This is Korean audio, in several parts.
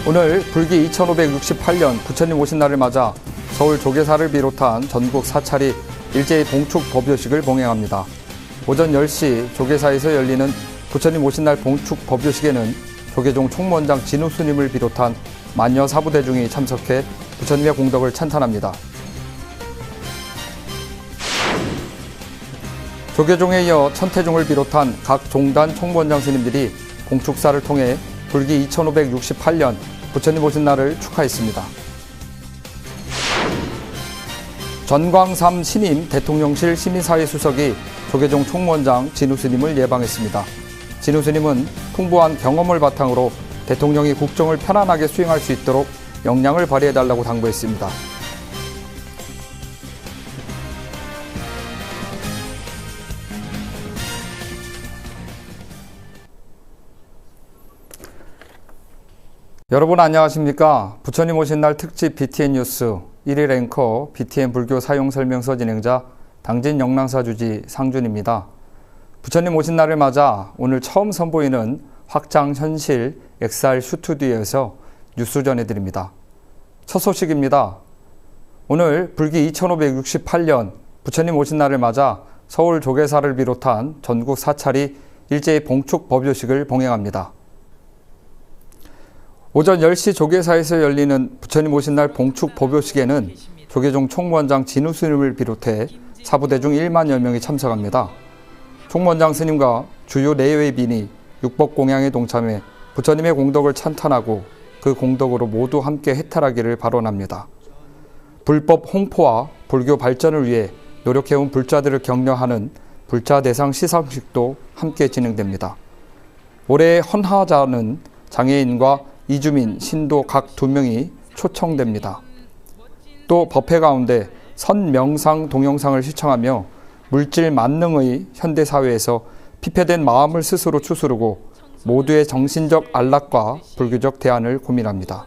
오늘 불기 2568년 부처님 오신 날을 맞아 서울 조계사를 비롯한 전국 사찰이 일제히 봉축 법요식을 봉행합니다. 오전 10시 조계사에서 열리는 부처님 오신 날 봉축 법요식에는 조계종 총무원장 진우 스님을 비롯한 만여 사부대중이 참석해 부처님의 공덕을 찬탄합니다. 조계종에 이어 천태종을 비롯한 각 종단 총무원장 스님들이 봉축사를 통해 불기 2568년 부처님 오신 날을 축하했습니다. 전광삼 신임 대통령실 시민사회 수석이 조계종 총무원장 진우 스님을 예방했습니다. 진우 스님은 풍부한 경험을 바탕으로 대통령이 국정을 편안하게 수행할 수 있도록 역량을 발휘해달라고 당부했습니다. 여러분 안녕하십니까? 부처님 오신 날 특집 BTN 뉴스 1일 앵커 BTN 불교 사용설명서 진행자 당진 영랑사 주지 상준입니다. 부처님 오신 날을 맞아 오늘 처음 선보이는 확장 현실 XR 스튜디오에서 뉴스 전해드립니다. 첫 소식입니다. 오늘 불기 2568년 부처님 오신 날을 맞아 서울 조계사를 비롯한 전국 사찰이 일제히 봉축 법요식을 봉행합니다. 오전 10시 조계사에서 열리는 부처님 오신 날 봉축 법요식에는 조계종 총무원장 진우 스님을 비롯해 사부대중 1만여 명이 참석합니다. 총무원장 스님과 주요 내외빈이 육법공양에 동참해 부처님의 공덕을 찬탄하고 그 공덕으로 모두 함께 해탈하기를 발언합니다. 불법 홍포와 불교 발전을 위해 노력해온 불자들을 격려하는 불자 대상 시상식도 함께 진행됩니다. 올해의 헌화자는 장애인과 이주민, 신도 각 2명이 초청됩니다. 또 법회 가운데 선명상 동영상을 시청하며 물질 만능의 현대사회에서 피폐된 마음을 스스로 추스르고 모두의 정신적 안락과 불교적 대안을 고민합니다.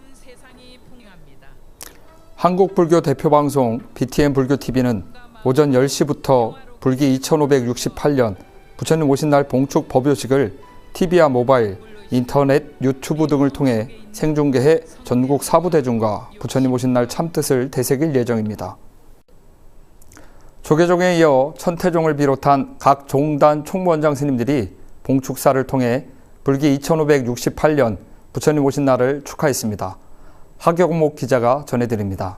한국불교 대표방송 BTN 불교TV는 오전 10시부터 불기 2568년 부처님 오신 날 봉축 법요식을 TV와 모바일, 인터넷, 유튜브 등을 통해 생중계해 전국 사부대중과 부처님 오신 날 참뜻을 되새길 예정입니다. 조계종에 이어 천태종을 비롯한 각 종단 총무원장 스님들이 봉축사를 통해 불기 2568년 부처님 오신 날을 축하했습니다. 하경목 기자가 전해드립니다.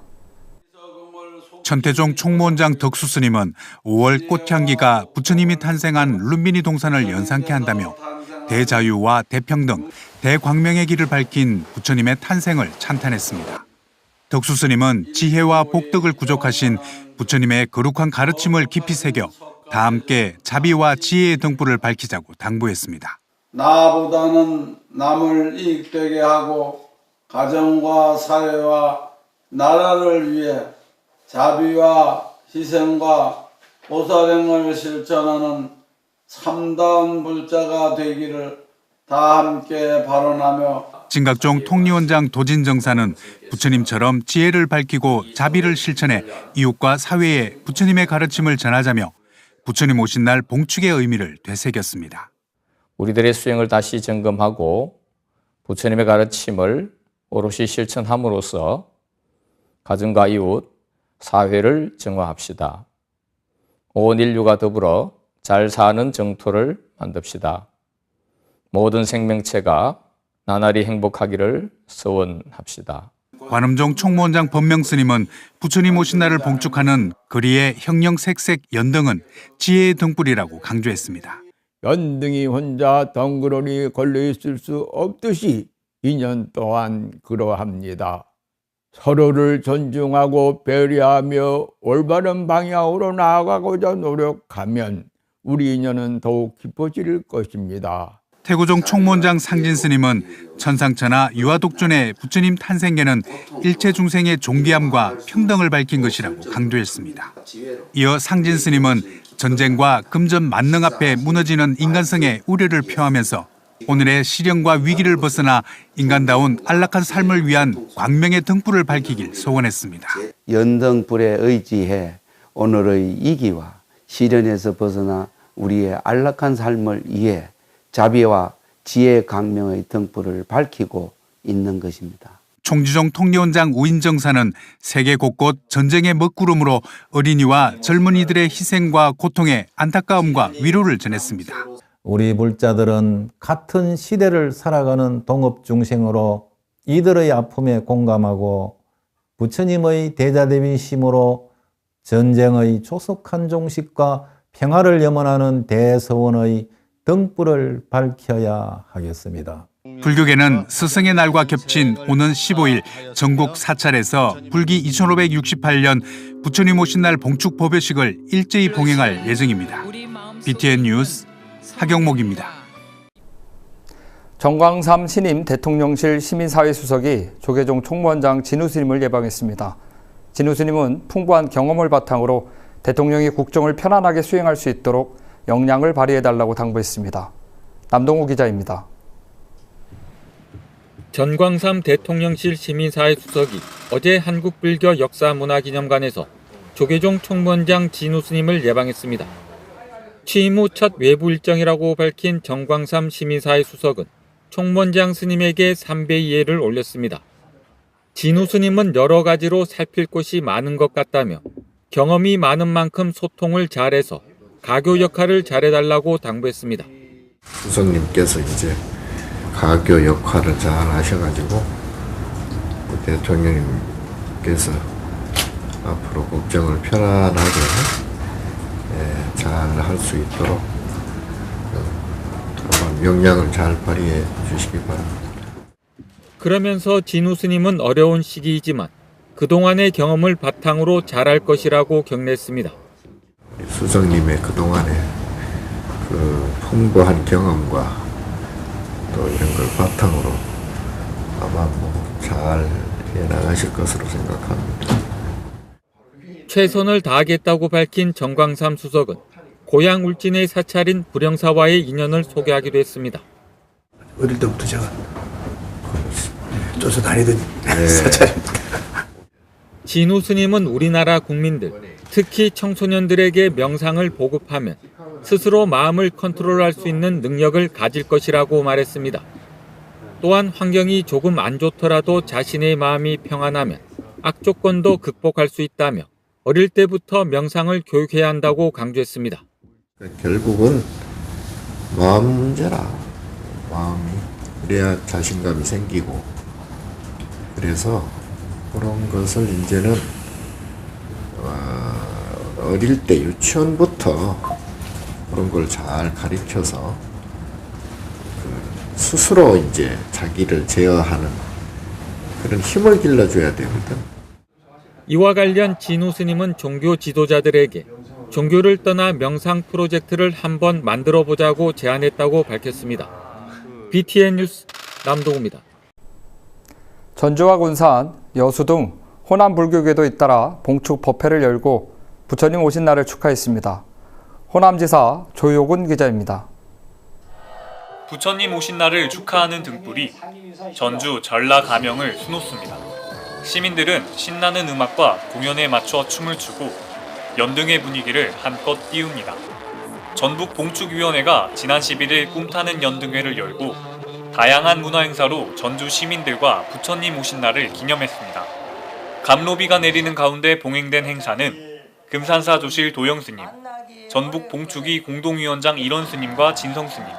천태종 총무원장 덕수 스님은 5월 꽃향기가 부처님이 탄생한 룸비니 동산을 연상케 한다며 대자유와 대평등, 대광명의 길을 밝힌 부처님의 탄생을 찬탄했습니다. 덕수 스님은 지혜와 복덕을 구족하신 부처님의 거룩한 가르침을 깊이 새겨 다 함께 자비와 지혜의 등불을 밝히자고 당부했습니다. 나보다는 남을 이익되게 하고 가정과 사회와 나라를 위해 자비와 희생과 보살행을 실천하는 참다운 불자가 되기를 다 함께 발언하며 진각종 통리원장 도진정사는 부처님처럼 지혜를 밝히고 자비를 실천해 이웃과 사회에 부처님의 가르침을 전하자며 부처님 오신 날 봉축의 의미를 되새겼습니다. 우리들의 수행을 다시 점검하고 부처님의 가르침을 오롯이 실천함으로써 가정과 이웃, 사회를 정화합시다. 온 인류가 더불어 잘 사는 정토를 만듭시다. 모든 생명체가 나날이 행복하기를 서원합시다. 관음종 총무원장 법명스님은 부처님 오신 날을 봉축하는 거리의 형형색색 연등은 지혜의 등불이라고 강조했습니다. 연등이 혼자 덩그러니 걸려있을 수 없듯이 인연 또한 그러합니다. 서로를 존중하고 배려하며 올바른 방향으로 나아가고자 노력하면 우리 인연은 더욱 깊어질 것입니다. 태고종 총무원장 상진 스님은 천상천하 유아독존의 부처님 탄생계는 일체 중생의 존귀함과 평등을 밝힌 것이라고 강조했습니다. 이어 상진 스님은 전쟁과 금전 만능 앞에 무너지는 인간성의 우려를 표하면서 오늘의 시련과 위기를 벗어나 인간다운 안락한 삶을 위한 광명의 등불을 밝히길 소원했습니다. 연등불에 의지해 오늘의 위기와 시련에서 벗어나 우리의 안락한 삶을 위해 자비와 지혜의 광명의 등불을 밝히고 있는 것입니다. 총지종 통리원장 우인정사는 세계 곳곳 전쟁의 먹구름으로 어린이와 젊은이들의 희생과 고통에 안타까움과 위로를 전했습니다. 우리 불자들은 같은 시대를 살아가는 동업중생으로 이들의 아픔에 공감하고 부처님의 대자대비심으로 전쟁의 조속한 종식과 평화를 염원하는 대서원의 등불을 밝혀야 하겠습니다. 불교계는 스승의 날과 겹친 오는 15일 전국 4차례에서 불기 2568년 부처님 오신 날 봉축 법요식을 일제히 봉행할 예정입니다. BTN 뉴스 하경목입니다. 정광삼 신임 대통령실 시민사회수석이 조계종 총무원장 진우 스님을 예방했습니다. 진우 스님은 풍부한 경험을 바탕으로 대통령이 국정을 편안하게 수행할 수 있도록 역량을 발휘해달라고 당부했습니다. 남동우 기자입니다. 전광삼 대통령실 시민사회수석이 어제 한국불교 역사문화기념관에서 조계종 총무원장 진우 스님을 예방했습니다. 취임 후 첫 외부 일정이라고 밝힌 정광삼 시민사회수석은 총무원장 스님에게 삼배 예를 올렸습니다. 진우 스님은 여러 가지로 살필 곳이 많은 것 같다며 경험이 많은 만큼 소통을 잘해서 가교 역할을 잘해달라고 당부했습니다. 수석님께서 이제 가교 역할을 잘 하셔가지고 대통령님께서 앞으로 국정을 편안하게 잘 할 수 있도록 역량을 잘 발휘해 주시기 바랍니다. 그러면서 진우 스님은 어려운 시기이지만 그동안의 경험을 바탕으로 잘할 것이라고 격려했습니다. 수석님의 그동안의 그 풍부한 경험과 또 이런 걸 바탕으로 아마 잘 해나가실 것으로 생각합니다. 최선을 다하겠다고 밝힌 정광삼 수석은 고향 울진의 사찰인 불영사와의 인연을 소개하기도 했습니다. 어릴 때부터 제가 쫓아다니던 사찰입니다. 진우 스님은 우리나라 국민들, 특히 청소년들에게 명상을 보급하면 스스로 마음을 컨트롤할 수 있는 능력을 가질 것이라고 말했습니다. 또한 환경이 조금 안 좋더라도 자신의 마음이 평안하면 악조건도 극복할 수 있다며 어릴 때부터 명상을 교육해야 한다고 강조했습니다. 결국은 마음 문제라. 마음이 그래야 자신감이 생기고 그래서 그런 것을 이제는 어릴 때 유치원부터 그런 걸 잘 가르쳐서 스스로 이제 자기를 제어하는 그런 힘을 길러줘야 되거든. 이와 관련 진우 스님은 종교 지도자들에게 종교를 떠나 명상 프로젝트를 한번 만들어 보자고 제안했다고 밝혔습니다. BTN 뉴스 남동우입니다. 전주와 군산, 여수 등 호남 불교계도 잇따라 봉축 법회를 열고 부처님 오신 날을 축하했습니다. 호남지사 조효군 기자입니다. 부처님 오신 날을 축하하는 등불이 전주 전라 가명을 수놓습니다. 시민들은 신나는 음악과 공연에 맞춰 춤을 추고 연등의 분위기를 한껏 띄웁니다. 전북 봉축위원회가 지난 11일 꿈타는 연등회를 열고 다양한 문화행사로 전주 시민들과 부처님 오신 날을 기념했습니다. 감로비가 내리는 가운데 봉행된 행사는 금산사 조실 도영스님, 전북 봉축위 공동위원장 일원스님과 진성스님,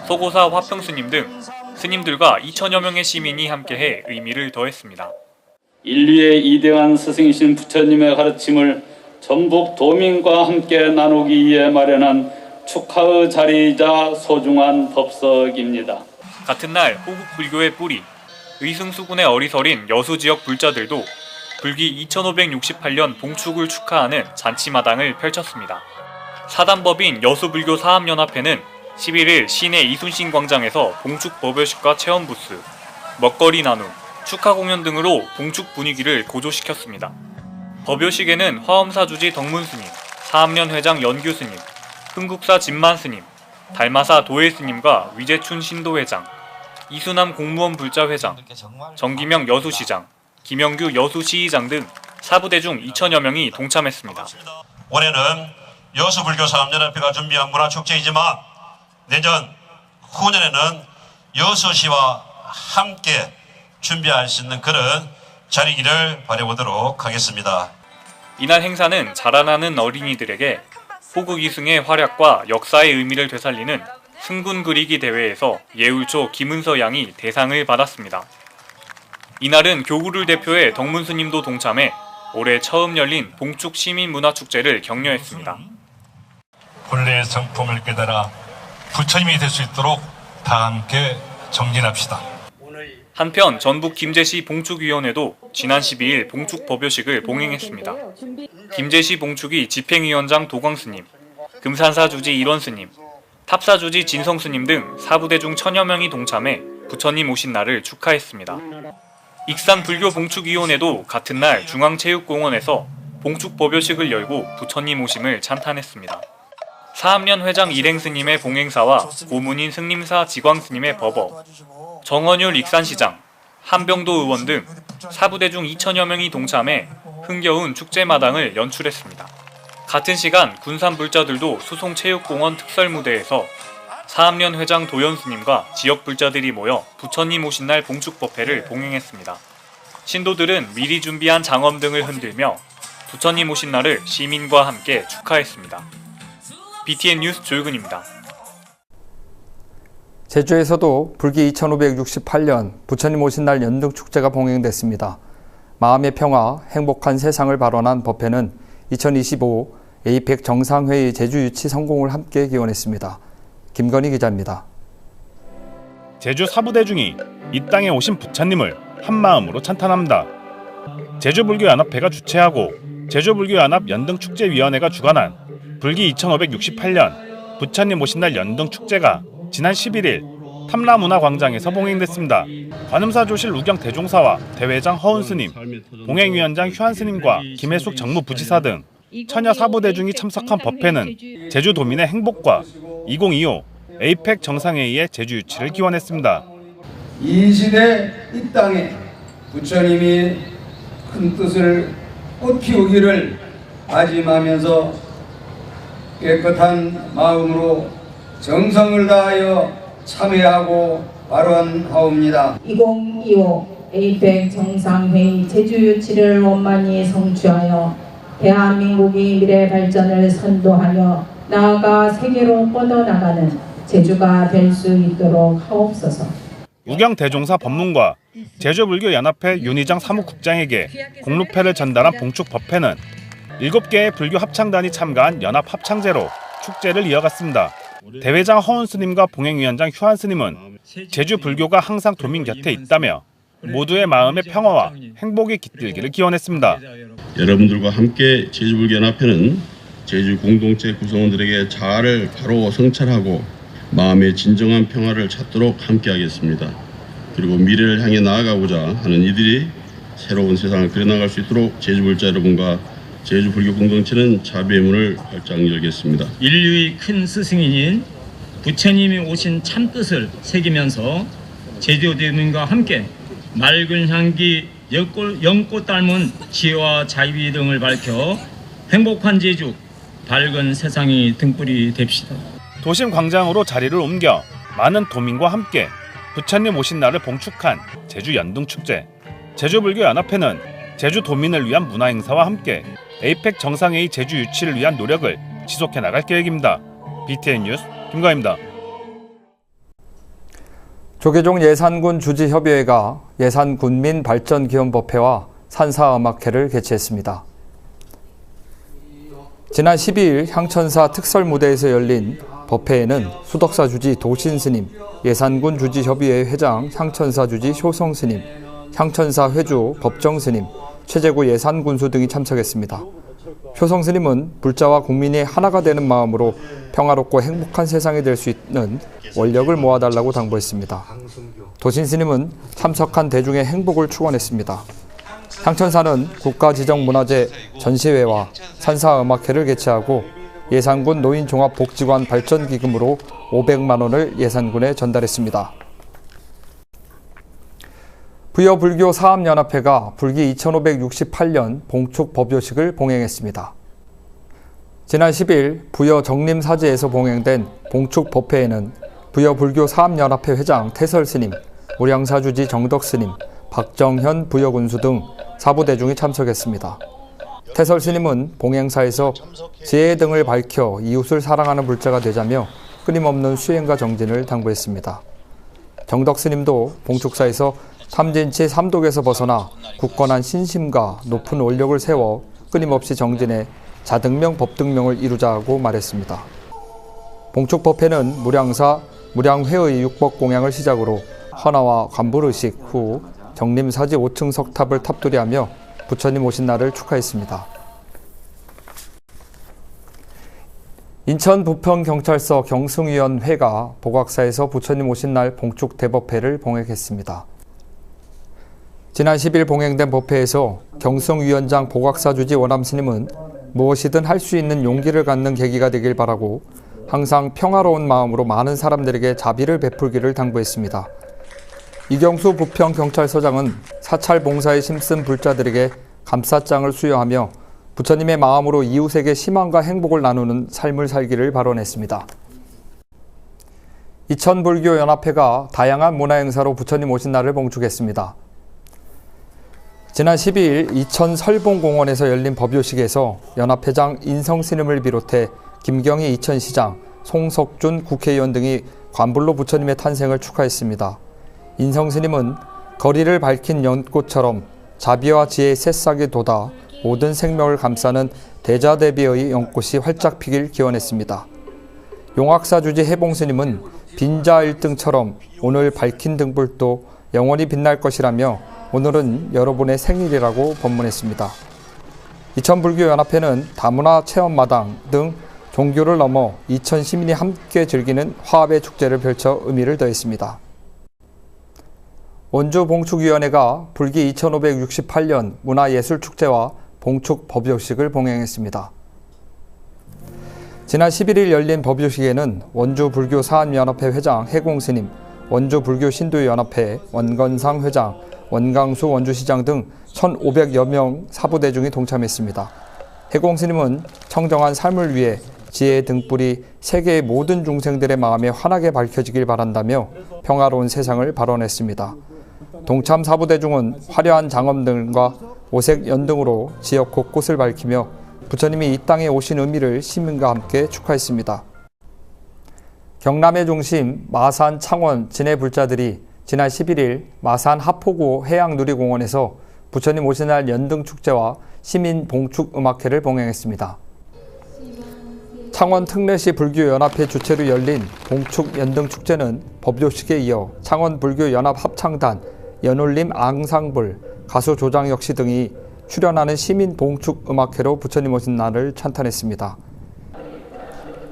소고사 화평스님 등 스님들과 2천여 명의 시민이 함께해 의미를 더했습니다. 인류의 이대한 스승이신 부처님의 가르침을 전북 도민과 함께 나누기 위해 마련한 축하의 자리이자 소중한 법석입니다. 같은 날 호국 불교의 뿌리, 의승수군의 어리서린 여수 지역 불자들도 불기 2568년 봉축을 축하하는 잔치마당을 펼쳤습니다. 사단법인 여수불교 사업연합회는 11일 시내 이순신 광장에서 봉축 법요식과 체험 부스, 먹거리 나눔, 축하 공연 등으로 봉축 분위기를 고조시켰습니다. 법요식에는 화엄사 주지 덕문스님, 사암련 회장 연규스님, 흥국사 진만스님, 달마사 도혜스님과 위재춘 신도회장, 이수남 공무원 불자회장, 정기명 여수시장, 김영규 여수시의장 등 사부대중 2천여 명이 동참했습니다. 올해는 여수불교사업연합회가 준비한 문화축제이지만 내년 후년에는 여수시와 함께 준비할 수 있는 그런 자리기를 바라보도록 하겠습니다. 이날 행사는 자라나는 어린이들에게 호국 이승의 활약과 역사의 의미를 되살리는 승군 그리기 대회에서 예울초 김은서 양이 대상을 받았습니다. 이날은 교구를 대표해 덕문 스님도 동참해 올해 처음 열린 봉축 시민문화축제를 격려했습니다. 본래의 성품을 깨달아 부처님이 될 수 있도록 다 함께 정진합시다. 한편 전북 김제시 봉축위원회도 지난 12일 봉축 법요식을 봉행했습니다. 김제시 봉축위 집행위원장 도광스님, 금산사 주지 일원스님, 탑사 주지 진성스님 등 사부대 중 1000여 명이 동참해 부처님 오신 날을 축하했습니다. 익산 불교 봉축위원회도 같은 날 중앙체육공원에서 봉축 법요식을 열고 부처님 오심을 찬탄했습니다. 사암련 회장 일행스님의 봉행사와 고문인 승림사 지광스님의 법어, 정원율 익산시장, 한병도 의원 등 사부대 중 2000여 명이 동참해 흥겨운 축제마당을 연출했습니다. 같은 시간 군산 불자들도 수송체육공원 특설무대에서 사암련 회장 도연스님과 지역 불자들이 모여 부처님 오신 날 봉축법회를 봉행했습니다. 신도들은 미리 준비한 장엄 등을 흔들며 부처님 오신 날을 시민과 함께 축하했습니다. BTN 뉴스 조유근입니다. 제주에서도 불기 2568년 부처님 오신 날 연등축제가 봉행됐습니다. 마음의 평화, 행복한 세상을 발언한 법회는 2025 에이펙 정상회의 제주 유치 성공을 함께 기원했습니다. 김건희 기자입니다. 제주 사부대중이 이 땅에 오신 부처님을 한마음으로 찬탄합니다. 제주불교연합회가 주최하고 제주불교연합 연등축제위원회가 주관한 불기 2568년 부처님 오신 날 연등축제가 지난 11일 탐라문화광장에서 봉행됐습니다. 관음사조실 우경 대종사와 대회장 허은스님, 봉행위원장 휴한스님과 김혜숙 정무부지사 등 천여 사부대중이 참석한 법회는 제주도민의 행복과 2025 에이펙 정상회의의 제주 유치를 기원했습니다. 이 시대 이 땅에 부처님이 큰 뜻을 꽃피우기를 다짐하면서 깨끗한 마음으로 정성을 다하여 참여하고 발언하옵니다. 2025 에이펙 정상회의 제주 유치를 원만히 성취하여 대한민국의 미래 발전을 선도하여 나아가 세계로 뻗어나가는 제주가 될 수 있도록 하옵소서. 우경 대종사 법문과 제주불교연합회 윤희장 사무국장에게 공루패를 전달한 봉축법회는 7개의 불교 합창단이 참가한 연합 합창제로 축제를 이어갔습니다. 대회장 허은스님과 봉행위원장 휴한스님은 제주 불교가 항상 도민 곁에 있다며 모두의 마음의 평화와 행복이 깃들기를 기원했습니다. 여러분들과 함께 제주불교연합회는 제주 공동체 구성원들에게 자아를 바로 성찰하고 마음의 진정한 평화를 찾도록 함께하겠습니다. 그리고 미래를 향해 나아가고자 하는 이들이 새로운 세상을 그려나갈 수 있도록 제주불자 여러분과 제주불교 공동체는 자비의 문을 활짝 열겠습니다. 인류의 큰 스승인 부처님이 오신 참뜻을 새기면서 제주도민과 함께 맑은 향기, 연꽃 닮은 지혜와 자비 등을 밝혀 행복한 제주, 밝은 세상이 등불이 됩시다. 도심 광장으로 자리를 옮겨 많은 도민과 함께 부처님 오신 날을 봉축한 제주 연등축제. 제주불교연합회는 제주 도민을 위한 문화행사와 함께 에이펙 정상회의 제주 유치를 위한 노력을 지속해 나갈 계획입니다. BTN 뉴스 김가희입니다. 조계종 예산군 주지협의회가 예산군민발전기원법회와 산사음악회를 개최했습니다. 지난 12일 향천사 특설무대에서 열린 법회에는 수덕사 주지 도신스님, 예산군 주지협의회 회장 향천사 주지 효성스님, 향천사 회주 법정스님, 최재구 예산군수 등이 참석했습니다. 효성스님은 불자와 국민이 하나가 되는 마음으로 평화롭고 행복한 세상이 될 수 있는 원력을 모아달라고 당부했습니다. 도신스님은 참석한 대중의 행복을 축원했습니다. 향천사는 국가지정문화재 전시회와 산사음악회를 개최하고 예산군 노인종합복지관 발전기금으로 500만 원을 예산군에 전달했습니다. 부여불교 사암연합회가 불기 2568년 봉축 법요식을 봉행했습니다. 지난 10일 부여 정림사지에서 봉행된 봉축 법회에는 부여불교 사암연합회 회장 태설스님, 우량사주지 정덕스님, 박정현 부여군수 등 사부대중이 참석했습니다. 태설 스님은 봉행사에서 지혜 등을 밝혀 이웃을 사랑하는 불자가 되자며 끊임없는 수행과 정진을 당부했습니다. 정덕 스님도 봉축사에서 탐진치 삼독에서 벗어나 굳건한 신심과 높은 원력을 세워 끊임없이 정진해 자등명 법등명을 이루자고 말했습니다. 봉축법회는 무량사, 무량회의 육법공양을 시작으로 헌화와 관불의식 후 정림사지 5층 석탑을 탑두리하며 부처님 오신 날을 축하했습니다. 인천 부평경찰서 경승위원회가 복악사에서 부처님 오신 날 봉축 대법회를 봉행했습니다. 지난 10일 봉행된 법회에서 경승위원장 복악사 주지 원암스님은 무엇이든 할 수 있는 용기를 갖는 계기가 되길 바라고 항상 평화로운 마음으로 많은 사람들에게 자비를 베풀기를 당부했습니다. 이경수 부평경찰서장은 사찰 봉사에 힘쓴 불자들에게 감사장을 수여하며 부처님의 마음으로 이웃에게 희망과 행복을 나누는 삶을 살기를 발언했습니다. 이천불교연합회가 다양한 문화행사로 부처님 오신 날을 봉축했습니다. 지난 12일 이천 설봉공원에서 열린 법요식에서 연합회장 인성스님을 비롯해 김경희 이천시장, 송석준 국회의원 등이 관불로 부처님의 탄생을 축하했습니다. 인성스님은 거리를 밝힌 연꽃처럼 자비와 지혜의 새싹이 돋아 모든 생명을 감싸는 대자대비의 연꽃이 활짝 피길 기원했습니다. 용학사주지 해봉스님은 빈자 1등처럼 오늘 밝힌 등불도 영원히 빛날 것이라며 오늘은 여러분의 생일이라고 법문했습니다. 이천불교연합회는 다문화 체험마당 등 종교를 넘어 이천 시민이 함께 즐기는 화합의 축제를 펼쳐 의미를 더했습니다. 원주봉축위원회가 불기 2568년 문화예술축제와 봉축법요식을 봉행했습니다. 지난 11일 열린 법요식에는 원주불교사안연합회 회장 해공스님, 원주불교신도연합회 원건상 회장, 원강수 원주시장 등 1,500여 명 사부대중이 동참했습니다. 해공스님은 청정한 삶을 위해 지혜의 등불이 세계의 모든 중생들의 마음에 환하게 밝혀지길 바란다며 평화로운 세상을 발언했습니다. 동참 사부대중은 화려한 장엄등과 오색 연등으로 지역 곳곳을 밝히며 부처님이 이 땅에 오신 의미를 시민과 함께 축하했습니다. 경남의 중심 마산, 창원, 진해 불자들이 지난 11일 마산 하포구 해양누리공원에서 부처님 오신 날 연등축제와 시민 봉축음악회를 봉행했습니다. 창원 특례시 불교연합회 주최로 열린 봉축연등축제는 법요식에 이어 창원불교연합 합창단, 연울림 앙상블, 가수 조장혁씨 등이 출연하는 시민 봉축음악회로 부처님 오신 날을 찬탄했습니다.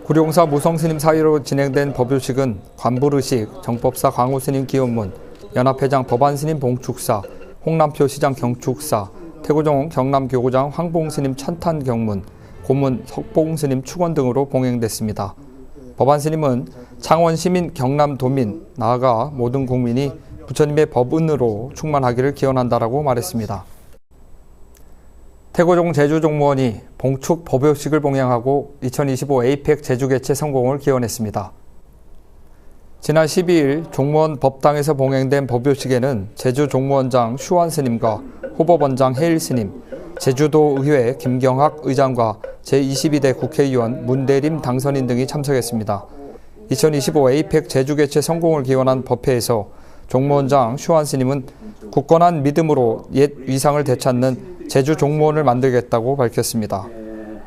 구룡사 무성스님 사이로 진행된 법요식은 관불의식, 정법사 광우스님 기원문, 연합회장 법안스님 봉축사, 홍남표 시장 경축사, 태고종 경남교구장 황봉스님 찬탄 경문, 고문 석봉스님 축원 등으로 봉행됐습니다. 법안스님은 창원 시민, 경남 도민, 나아가 모든 국민이 부처님의 법은으로 충만하기를 기원한다라고 말했습니다. 태고종 제주종무원이 봉축 법요식을 봉행하고 2025 에이펙 제주 개최 성공을 기원했습니다. 지난 12일 종무원 법당에서 봉행된 법요식에는 제주종무원장 슈완스님과 호법원장 해일스님, 제주도의회 김경학 의장과 제22대 국회의원 문대림 당선인 등이 참석했습니다. 2025 에이펙 제주 개최 성공을 기원한 법회에서 종무원장 슈완스님은 굳건한 믿음으로 옛 위상을 되찾는 제주 종무원을 만들겠다고 밝혔습니다.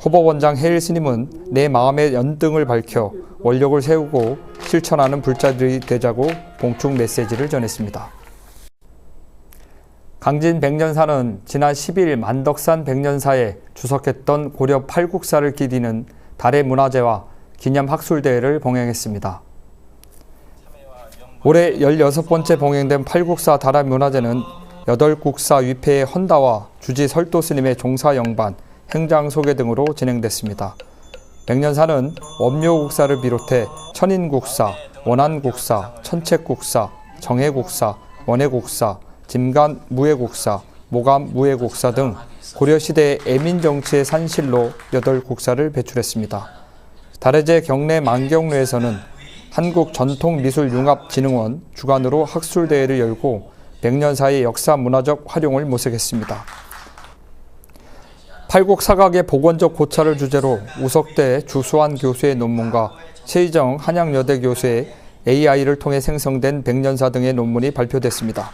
호법원장 해일스님은 내 마음의 연등을 밝혀 원력을 세우고 실천하는 불자들이 되자고 봉축 메시지를 전했습니다. 강진 백년사는 지난 10일 만덕산 백년사에 주석했던 고려 팔국사를 기리는 달의 문화제와 기념학술대회를 봉행했습니다. 올해 16번째 봉행된 팔국사 달의 문화제는 8국사 위패의 헌다와 주지 설도스님의 종사영반, 행장 소개 등으로 진행됐습니다. 백년사는 원묘국사를 비롯해 천인국사, 원안국사, 천책국사, 정해국사, 원해국사, 짐간 무해국사, 모감 무해국사 등 고려시대의 애민정치의 산실로 8국사를 배출했습니다. 달해제 경내 만경로에서는 한국전통미술융합진흥원 주관으로 학술대회를 열고 백년사의 역사 문화적 활용을 모색했습니다. 팔국사각의 복원적 고찰을 주제로 우석대 주수환 교수의 논문과 최희정 한양여대 교수의 AI를 통해 생성된 백년사 등의 논문이 발표됐습니다.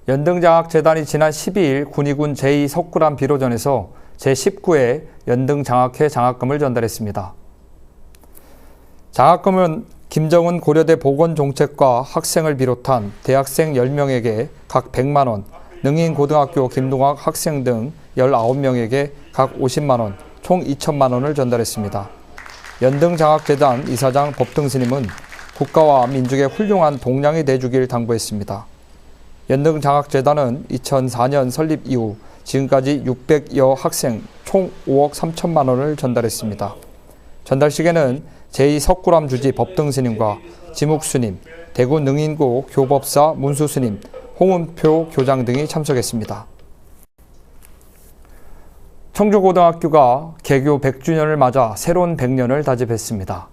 연등장학재단이 지난 12일 군위군 제2석굴암 비로전에서 제19회 연등장학회 장학금을 전달했습니다. 장학금은 김정은 고려대 보건정책과 학생을 비롯한 대학생 10명에게 각 100만 원, 능인고등학교 김동학 학생 등 19명에게 각 50만 원, 총 2천만 원을 전달했습니다. 연등장학재단 이사장 법등스님은 국가와 민족의 훌륭한 동량이 돼주길 당부했습니다. 연등장학재단은 2004년 설립 이후 지금까지 600여 학생 총 5억 3천만 원을 전달했습니다. 전달식에는 제2석굴암 주지 법등스님과 지묵스님, 대구 능인고 교법사 문수스님, 홍은표 교장 등이 참석했습니다. 청주고등학교가 개교 100주년을 맞아 새로운 100년을 다짐했습니다.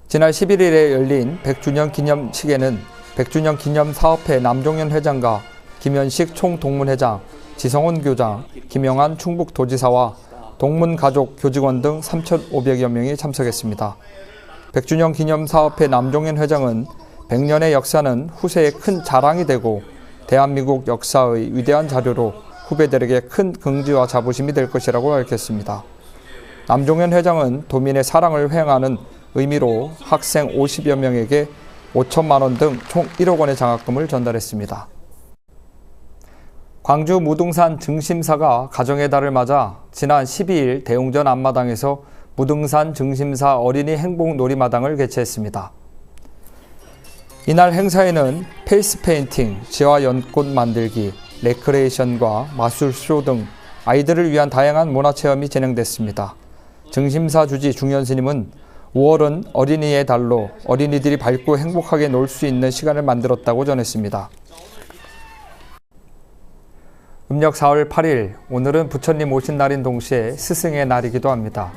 지난 11일에 열린 100주년 기념식에는 100주년 기념사업회 남종현 회장과 김현식 총동문회장, 지성훈 교장, 김영한 충북도지사와 동문가족 교직원 등 3,500여 명이 참석했습니다. 100주년 기념사업회 남종현 회장은 100년의 역사는 후세에 큰 자랑이 되고 대한민국 역사의 위대한 자료로 후배들에게 큰 긍지와 자부심이 될 것이라고 밝혔습니다. 남종현 회장은 도민의 사랑을 회행하는 의미로 학생 50여 명에게 5천만 원 등 총 1억 원의 장학금을 전달했습니다. 광주 무등산 증심사가 가정의 달을 맞아 지난 12일 대웅전 앞마당에서 무등산 증심사 어린이 행복 놀이마당을 개최했습니다. 이날 행사에는 페이스 페인팅, 지화 연꽃 만들기, 레크레이션과 마술쇼 등 아이들을 위한 다양한 문화체험이 진행됐습니다. 증심사 주지 중현스님은 5월은 어린이의 달로 어린이들이 밝고 행복하게 놀 수 있는 시간을 만들었다고 전했습니다. 음력 4월 8일, 오늘은 부처님 오신 날인 동시에 스승의 날이기도 합니다.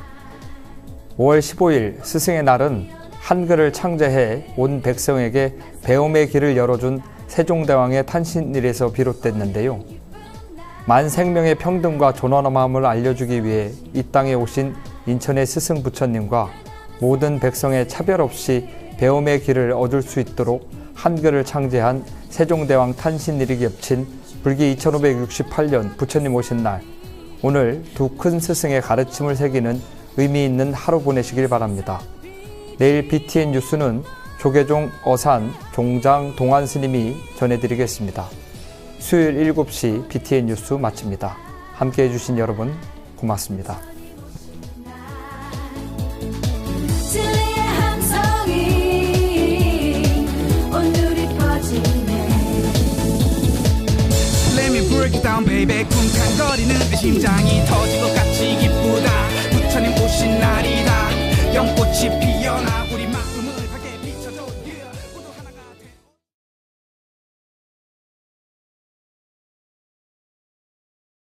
5월 15일 스승의 날은 한글을 창제해 온 백성에게 배움의 길을 열어준 세종대왕의 탄신일에서 비롯됐는데요. 만 생명의 평등과 존엄한 마음을 알려주기 위해 이 땅에 오신 인천의 스승 부처님과 모든 백성의 차별 없이 배움의 길을 얻을 수 있도록 한글을 창제한 세종대왕 탄신일이 겹친 불기 2568년 부처님 오신 날, 오늘 두 큰 스승의 가르침을 새기는 의미 있는 하루 보내시길 바랍니다. 내일 BTN 뉴스는 조계종 어산 종장 동안 스님이 전해드리겠습니다. 수요일 7시 BTN 뉴스 마칩니다. 함께해 주신 여러분 고맙습니다. Break it down, baby. 쿵쾅거리는 심장이 터질 것 같이 기쁘다. 부처님 오신 날이다. 연꽃이 피어나.